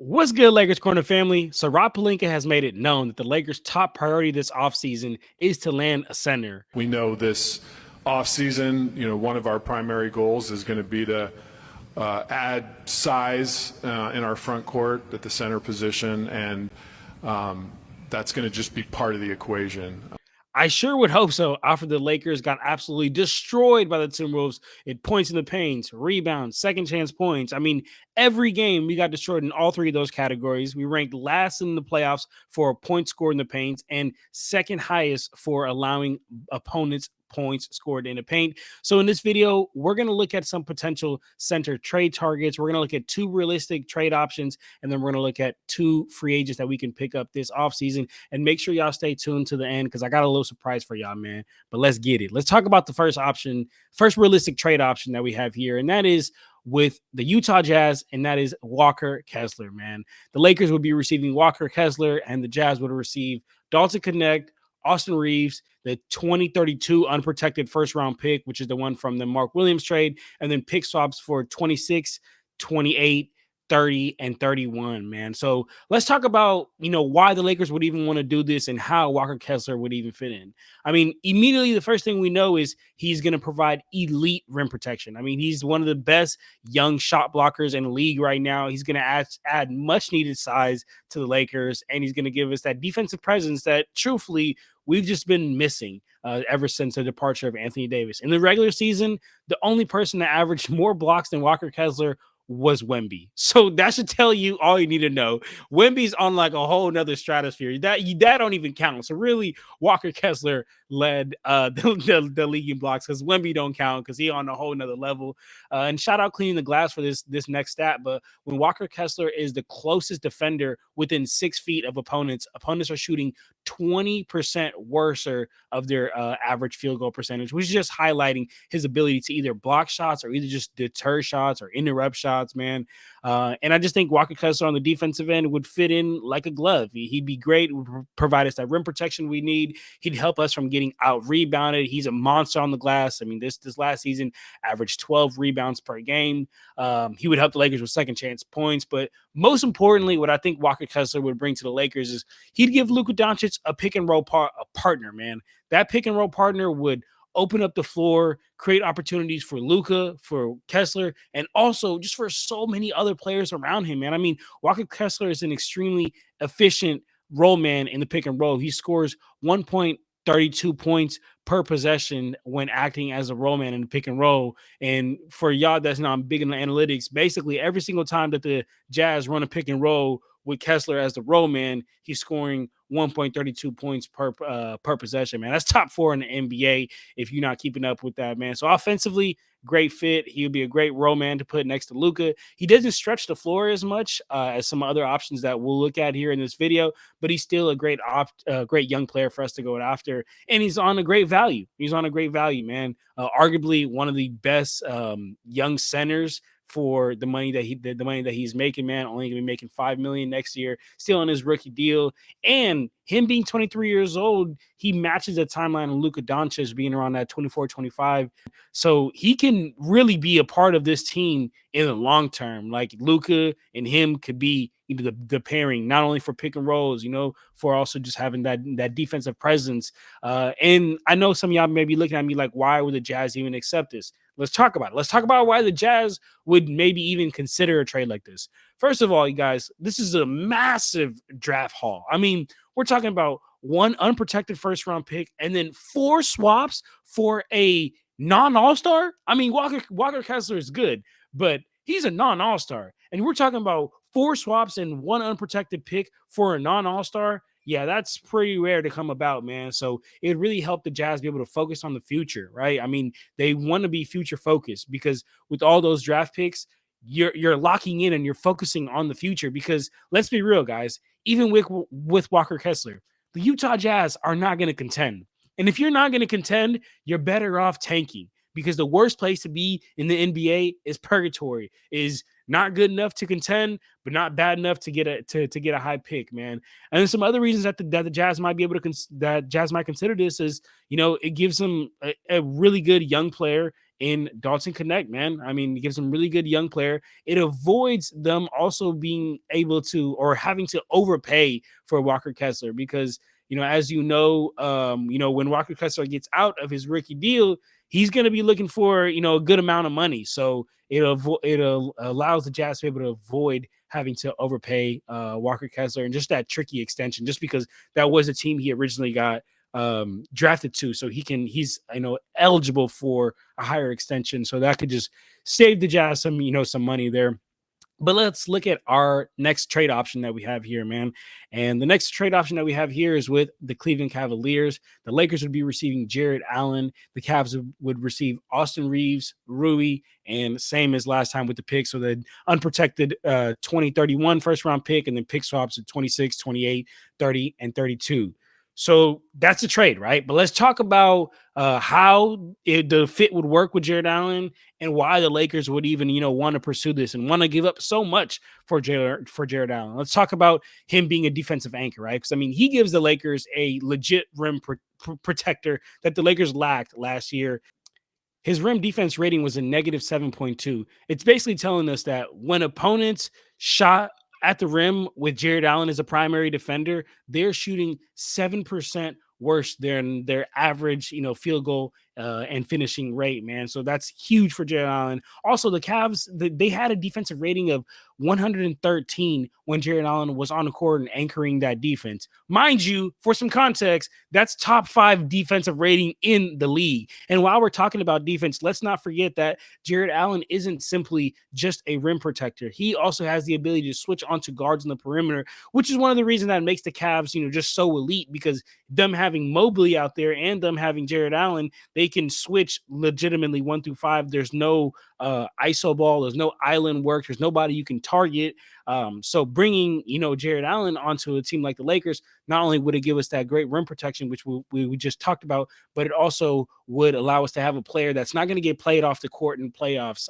What's good, Lakers Corner family? So Rob Pelinka has made it known that the Lakers' top priority this offseason is to land a center. We know this offseason, one of our primary goals is going to be to add size in our front court at the center position, and that's going to just be part of the equation. I sure would hope so after the Lakers got absolutely destroyed by the Timberwolves in points in the paint, rebounds, second chance points. I mean, every game we got destroyed in all three of those categories. We ranked last in the playoffs for points scored in the paint and second highest for allowing opponents points scored in the paint. So in this video, we're going to look at some potential center trade targets. We're going to look at two realistic trade options, and then we're going to look at two free agents that we can pick up this offseason. And make sure y'all stay tuned to the end because I got a little surprise for y'all, man. But let's get it. Let's talk about the first realistic trade option that we have here, and that is with the Utah Jazz, and that is Walker Kessler, man. The Lakers would be receiving Walker Kessler, and the Jazz would receive Dalton Connect, Austin Reeves, the 2032 unprotected first-round pick, which is the one from the Mark Williams trade, and then pick swaps for 26, 28, 30, and 31, man. So let's talk about, why the Lakers would even want to do this and how Walker Kessler would even fit in. I mean, immediately the first thing we know is he's going to provide elite rim protection. I mean, he's one of the best young shot blockers in the league right now. He's going to add much needed size to the Lakers, and he's going to give us that defensive presence that truthfully we've just been missing ever since the departure of Anthony Davis. In the regular season, the only person that averaged more blocks than Walker Kessler was Wemby. So that should tell you all you need to know. Wemby's on like a whole nother stratosphere. That don't even count. So really, Walker Kessler led the league in blocks because Wemby don't count because he on a whole nother level. And shout out cleaning the glass for this next stat. But when Walker Kessler is the closest defender within 6 feet of opponents are shooting 20% worse of their average field goal percentage, which is just highlighting his ability to either block shots or either just deter shots or interrupt shots, man. And I just think Walker Kessler on the defensive end would fit in like a glove. He'd be great, would provide us that rim protection we need. He'd help us from getting out rebounded. He's a monster on the glass. I mean, this last season averaged 12 rebounds per game. He would help the Lakers with second chance points, but most importantly, what I think Walker Kessler would bring to the Lakers is he'd give Luka Doncic a pick and roll partner, man. That pick and roll partner would open up the floor, create opportunities for Luka, for Kessler, and also just for so many other players around him, man. I mean, Walker Kessler is an extremely efficient roll man in the pick and roll. He scores 1.32 points per possession when acting as a roll man in the pick and roll. And for y'all that's not big in the analytics, basically every single time that the Jazz run a pick and roll with Kessler as the roll man, he's scoring 1.32 points per possession, man. That's top 4 in the NBA if you're not keeping up with that, man. So offensively, great fit. He would be a great roll man to put next to Luka. He doesn't stretch the floor as much as some other options that we'll look at here in this video, but he's still a great young player for us to go after, and he's on a great value. He's on a great value, man. Arguably one of the best young centers for the money that he's making, man. Only gonna be making $5 million next year, still on his rookie deal. And him being 23 years old, he matches the timeline of Luka Doncic being around that 24, 25. So he can really be a part of this team in the long term. Like Luka and him could be the pairing, not only for pick and rolls, for also just having that defensive presence. And I know some of y'all may be looking at me like, why would the Jazz even accept this? Let's talk about it. Let's talk about why the Jazz would maybe even consider a trade like this. First of all, you guys, this is a massive draft haul. I mean, we're talking about one unprotected first-round pick and then 4 swaps for a non-all-star. I mean, Walker Kessler is good, but he's a non-all-star. And we're talking about 4 swaps and 1 unprotected pick for a non-all-star. Yeah, that's pretty rare to come about, man. So it really helped the Jazz be able to focus on the future, right? I mean, they want to be future focused because with all those draft picks, you're locking in and you're focusing on the future. Because let's be real, guys, even with Walker Kessler, the Utah Jazz are not going to contend. And if you're not going to contend, you're better off tanking, because the worst place to be in the NBA is purgatory, is not good enough to contend, but not bad enough to get a high pick, man. And then some other reasons that the Jazz might be able to that Jazz might consider this is, it gives them a really good young player in Dalton Connect, man. I mean, it gives them really good young player. It avoids them also being able to or having to overpay for Walker Kessler because as when Walker Kessler gets out of his rookie deal, he's going to be looking for a good amount of money. So it allows the Jazz to be able to avoid having to overpay Walker Kessler and just that tricky extension, just because that was a team he originally got drafted to, so he's eligible for a higher extension, so that could just save the Jazz some money there. But let's look at our next trade option that we have here, man. And the next trade option that we have here is with the Cleveland Cavaliers. The Lakers would be receiving Jared Allen. The Cavs would receive Austin Reeves, Rui, and same as last time with the picks. So the unprotected 2031 first round pick, and then pick swaps at 26, 28, 30, and 32. So that's a trade, right? But let's talk about how the fit would work with Jared Allen and why the Lakers would even, want to pursue this and want to give up so much for Jared Allen. Let's talk about him being a defensive anchor, right? Because, I mean, he gives the Lakers a legit rim protector that the Lakers lacked last year. His rim defense rating was a negative 7.2. It's basically telling us that when opponents shot at the rim with Jared Allen as a primary defender, they're shooting 7% worse than their average, field goal and finishing rate, man. So that's huge for Jared Allen. Also, the Cavs, they had a defensive rating of 113 when Jared Allen was on the court and anchoring that defense. Mind you, for some context, that's top 5 defensive rating in the league. And while we're talking about defense, let's not forget that Jared Allen isn't simply just a rim protector. He also has the ability to switch onto guards on the perimeter, which is one of the reasons that makes the Cavs, just so elite, because them having Mobley out there and them having Jared Allen, they can switch legitimately 1 through 5. There's no ISO ball. There's no island work. There's nobody you can target. So bringing, Jared Allen onto a team like the Lakers, not only would it give us that great rim protection, which we just talked about, but it also would allow us to have a player that's not going to get played off the court in playoffs.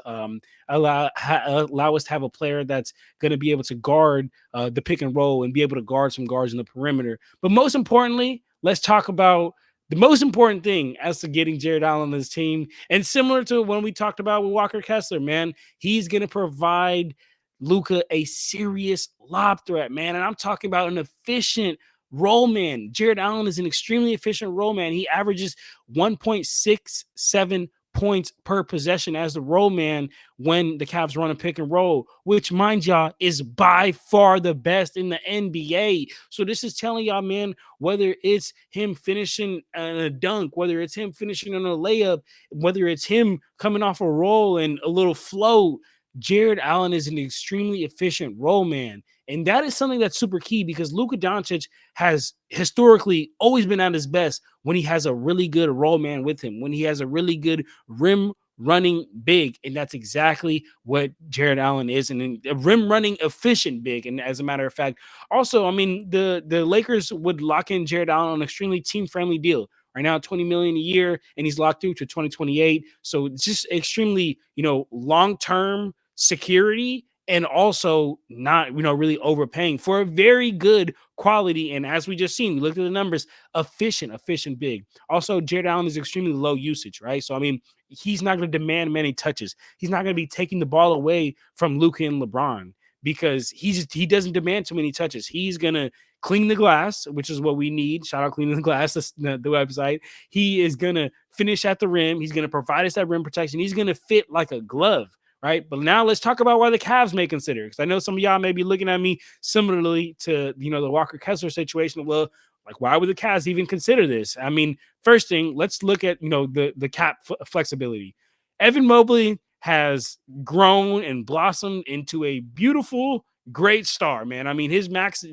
Allow us to have a player that's going to be able to guard the pick and roll and be able to guard some guards in the perimeter. But most importantly, let's talk about the most important thing as to getting Jared Allen on this team. And similar to when we talked about with Walker Kessler, man, he's going to provide Luka a serious lob threat, man. And I'm talking about an efficient roll man. Jared Allen is an extremely efficient roll man. He averages 1.67 points per possession as the roll man when the Cavs run a pick and roll, which, mind y'all, is by far the best in the NBA. So this is telling y'all, man, whether it's him finishing a dunk, whether it's him finishing on a layup, whether it's him coming off a roll and a little float, Jared Allen is an extremely efficient roll man. And that is something that's super key because Luka Doncic has historically always been at his best when he has a really good roll man with him, when he has a really good rim running big. And that's exactly what Jared Allen is, and a rim running efficient big. And as a matter of fact, also, I mean, the Lakers would lock in Jared Allen on an extremely team-friendly deal. Right now, $20 million a year, and he's locked through to 2028. So it's just extremely, long-term security, and also not, really overpaying for a very good quality. And as we just seen, we looked at the numbers, efficient big. Also, Jared Allen is extremely low usage, right? So, I mean, he's not going to demand many touches. He's not going to be taking the ball away from Luka and LeBron because he doesn't demand too many touches. He's going to clean the glass, which is what we need. Shout out Cleaning the Glass, the website. He is going to finish at the rim. He's going to provide us that rim protection. He's going to fit like a glove. Right. But now let's talk about why the Cavs may consider, because I know some of y'all may be looking at me similarly to, the Walker Kessler situation. Well, like, why would the Cavs even consider this? I mean, first thing, let's look at, the cap flexibility. Evan Mobley has grown and blossomed into a beautiful, great star, man. I mean, his max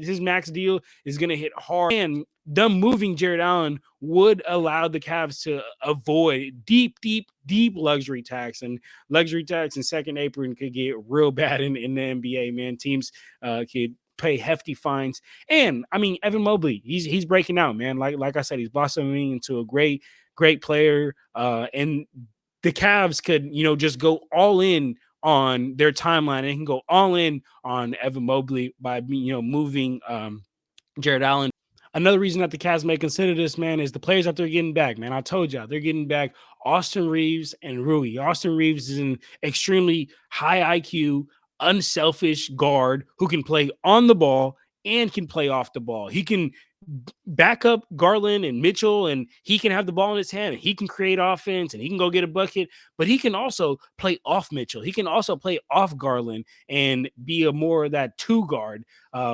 deal is going to hit hard, and them moving Jared Allen would allow the Cavs to avoid deep luxury tax, and luxury tax and second apron could get real bad in the NBA, man. Teams could pay hefty fines. And I mean, Evan Mobley, he's breaking out, man. Like I said, he's blossoming into a great player. And the Cavs could, just go all in on their timeline, and can go all in on Evan Mobley by moving Jared Allen. Another reason that the Cavs may consider this, man, is the players that they're getting back, man. I told y'all they're getting back Austin Reeves and Rui. Austin Reeves is an extremely high IQ, unselfish guard who can play on the ball and can play off the ball. He can back up Garland and Mitchell, and he can have the ball in his hand, and he can create offense, and he can go get a bucket, but he can also play off Mitchell. He can also play off Garland and be a more of that two guard,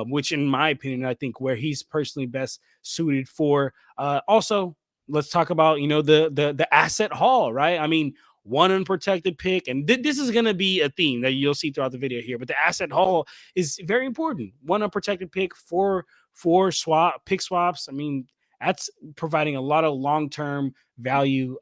which in my opinion, I think where he's personally best suited for. Also, let's talk about, the asset haul, right? I mean, one unprotected pick, and this is going to be a theme that you'll see throughout the video here, but the asset haul is very important. One unprotected pick, four pick swaps. I mean, that's providing a lot of long-term value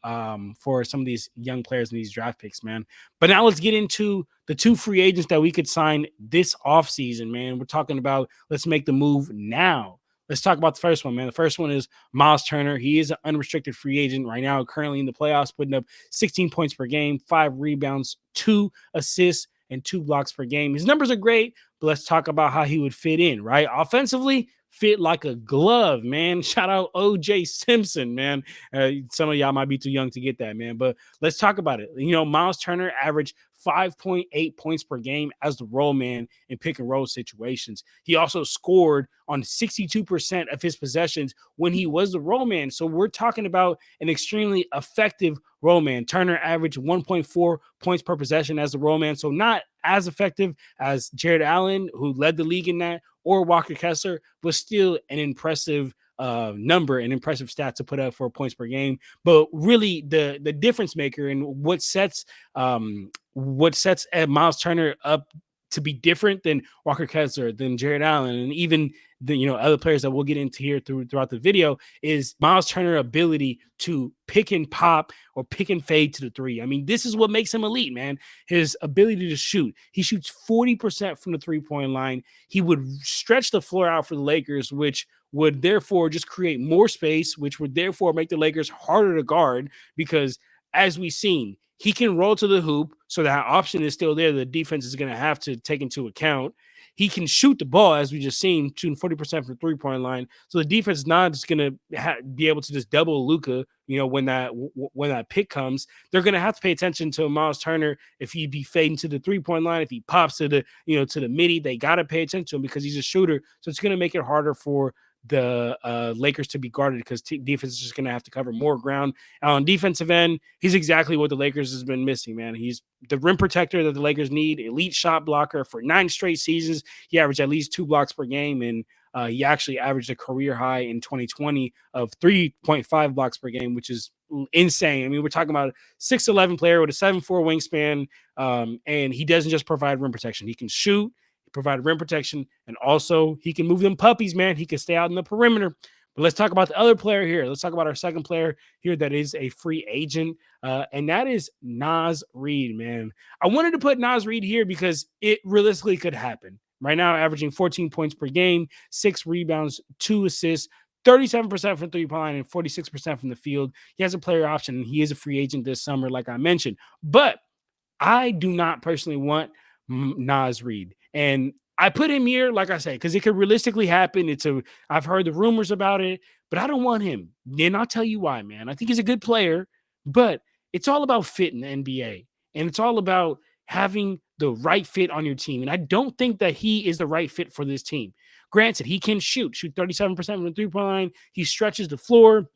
for some of these young players in these draft picks, man. But now let's get into the two free agents that we could sign this offseason, man. We're talking about let's make the move now. Let's talk about the first one, man. The first one is Miles Turner. He is an unrestricted free agent right now, currently in the playoffs, putting up 16 points per game, 5 rebounds, 2 assists, and 2 blocks per game. His numbers are great, but let's talk about how he would fit in, right? Offensively, fit like a glove, man. Shout out OJ Simpson, man. Some of y'all might be too young to get that, man. But let's talk about it. Miles Turner averaged 5.8 points per game as the roll man in pick and roll situations. He also scored on 62% of his possessions when he was the roll man. So we're talking about an extremely effective roll man. Turner averaged 1.4 points per possession as the roll man. So not as effective as Jared Allen, who led the league in that, or Walker Kessler, but still an impressive number, an impressive stat to put up for points per game. But really the difference maker and what sets Miles Turner up to be different than Walker Kessler, than Jared Allen, and even the other players that we'll get into here throughout the video is Miles Turner's ability to pick and pop or pick and fade to the three. I mean, this is what makes him elite, man. His ability to shoot. He shoots 40% from the three-point line. He would stretch the floor out for the Lakers, which would therefore just create more space, which would therefore make the Lakers harder to guard because, as we've seen, he can roll to the hoop, so that option is still there. The defense is going to have to take into account. He can shoot the ball, as we just seen, shooting 40% from the three-point line. So the defense is not just going to be able to just double Luka, when that pick comes. They're going to have to pay attention to Miles Turner if he be fading to the three-point line, if he pops to the midi. They got to pay attention to him because he's a shooter. So it's going to make it harder for the Lakers to be guarded because defense is just going to have to cover more ground. On defensive end, he's exactly what the Lakers has been missing, man. He's the rim protector that the Lakers need, elite shot blocker. For 9 straight seasons, he averaged at least 2 blocks per game, and he actually averaged a career high in 2020 of 3.5 blocks per game, which is insane. I mean, we're talking about a 6'11" player with a 7'4" wingspan, and he doesn't just provide rim protection. He can shoot, provide rim protection, and also he can move them puppies, man. He can stay out in the perimeter. But let's talk about the other player here. Let's talk about our second player here that is a free agent, and that is Naz Reid, man. I wanted to put Naz Reid here because it realistically could happen. Right now, averaging 14 points per game, 6 rebounds, 2 assists, 37% from three-point line, and 46% from the field. He has a player option, and he is a free agent this summer, like I mentioned. But I do not personally want Naz Reid. And I put him here, like I said, because it could realistically happen. I've heard the rumors about it, but I don't want him. And I'll tell you why, man. I think he's a good player, but it's all about fit in the NBA. And it's all about having the right fit on your team. And I don't think that he is the right fit for this team. Granted, he can shoot 37% from the three-point line. He stretches the floor,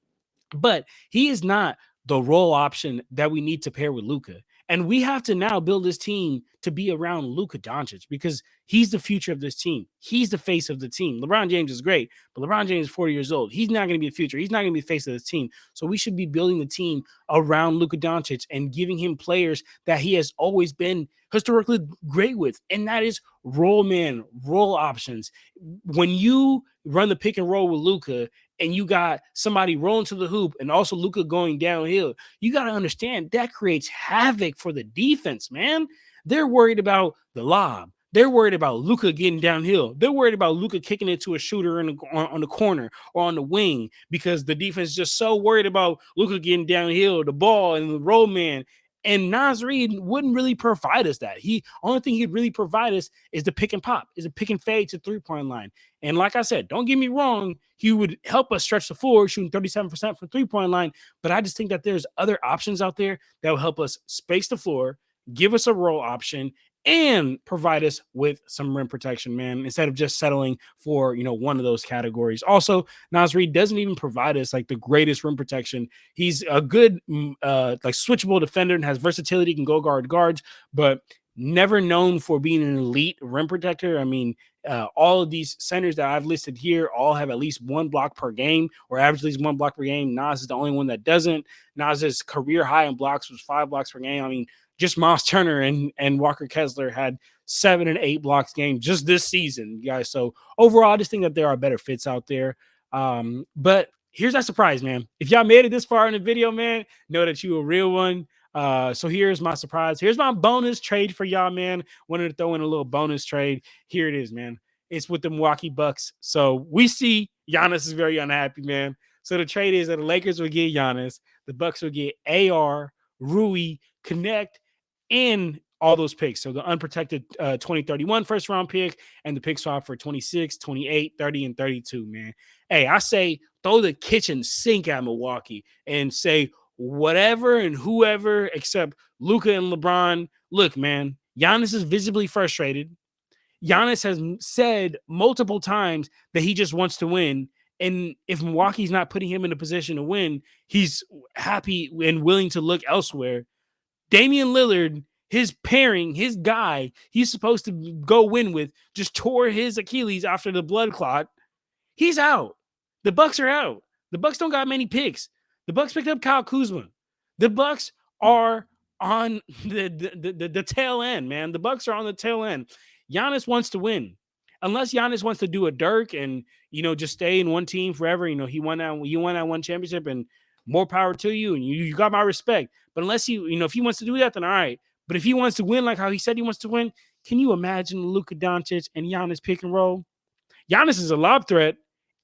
but he is not the role option that we need to pair with Luka. And we have to now build this team to be around Luka Doncic because he's the future of this team. He's the face of the team. LeBron James is great, but LeBron James is 40 years old. He's not going to be the future. He's not going to be the face of this team. So we should be building the team around Luka Doncic and giving him players that he has always been historically great with, and that is roll man, roll options. When you run the pick and roll with Luka and you got somebody rolling to the hoop and also Luka going downhill, you got to understand that creates havoc for the defense, man. They're worried about the lob. They're worried about Luka getting downhill. They're worried about Luka kicking it to a shooter on the corner or on the wing because the defense is just so worried about Luka getting downhill, the ball, and the roll man. And Nas Reed wouldn't really provide us that. Only thing he'd really provide us is the pick and pop, is a pick and fade to 3-point line. And like I said, don't get me wrong, he would help us stretch the floor, shooting 37% from 3-point line. But I just think that there's other options out there that will help us space the floor, give us a roll option, and provide us with some rim protection, man, instead of just settling for, one of those categories. Also, Nas Reed doesn't even provide us like the greatest rim protection. He's a good, like switchable defender and has versatility, can go guards, but never known for being an elite rim protector. I mean, all of these centers that I've listed here all have at least one block per game, or average at least one block per game. Nas is the only one that doesn't. Nas's career high in blocks was 5 blocks per game. I mean, just Miles Turner and Walker Kessler had 7 and 8 blocks game just this season, guys. So overall, I just think that there are better fits out there. But here's that surprise, man. If y'all made it this far in the video, man, know that you a real one. So here's my surprise. Here's my bonus trade for y'all, man. Wanted to throw in a little bonus trade. Here it is, man. It's with the Milwaukee Bucks. So we see Giannis is very unhappy, man. So the trade is that the Lakers will get Giannis. The Bucks will get AR, Rui, Connect, and all those picks. So the unprotected 2031 first round pick and the pick swap for 26, 28, 30, and 32, man. Hey, I say throw the kitchen sink at Milwaukee and say whatever and whoever except Luka and LeBron. Look, man, Giannis is visibly frustrated. Giannis has said multiple times that he just wants to win. And if Milwaukee's not putting him in a position to win, he's happy and willing to look elsewhere. Damian Lillard, his pairing, his guy he's supposed to go win with, just tore his Achilles after the blood clot. He's out. The Bucks are out. The Bucks don't got many picks. The Bucks picked up Kyle Kuzma. The Bucks are on the tail end, man. The Bucks are on the tail end. Giannis wants to win. Unless Giannis wants to do a Dirk and, just stay in one team forever. He won that one championship, and more power to you, and you got my respect. But unless if he wants to do that, then all right. But if he wants to win like how he said he wants to win, can you imagine Luka Doncic and Giannis pick and roll? Giannis is a lob threat,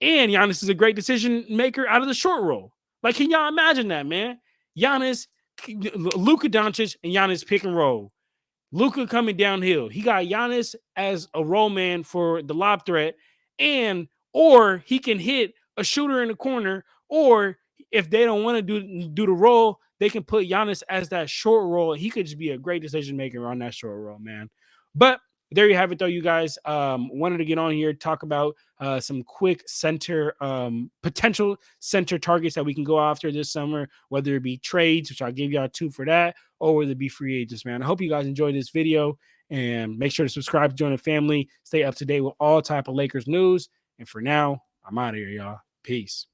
and Giannis is a great decision maker out of the short roll. Like, can y'all imagine that, man? Luka Doncic and Giannis pick and roll. Luka coming downhill. He got Giannis as a roll man for the lob threat, or he can hit a shooter in the corner, or if they don't want to do the roll, they can put Giannis as that short roll. He could just be a great decision maker on that short roll, man. But there you have it, though, you guys. Wanted to get on here, talk about some quick center, potential center targets that we can go after this summer, whether it be trades, which I'll give y'all 2 for that, or whether it be free agents, man. I hope you guys enjoyed this video, and make sure to subscribe to join the family. Stay up to date with all type of Lakers news. And for now, I'm out of here, y'all. Peace.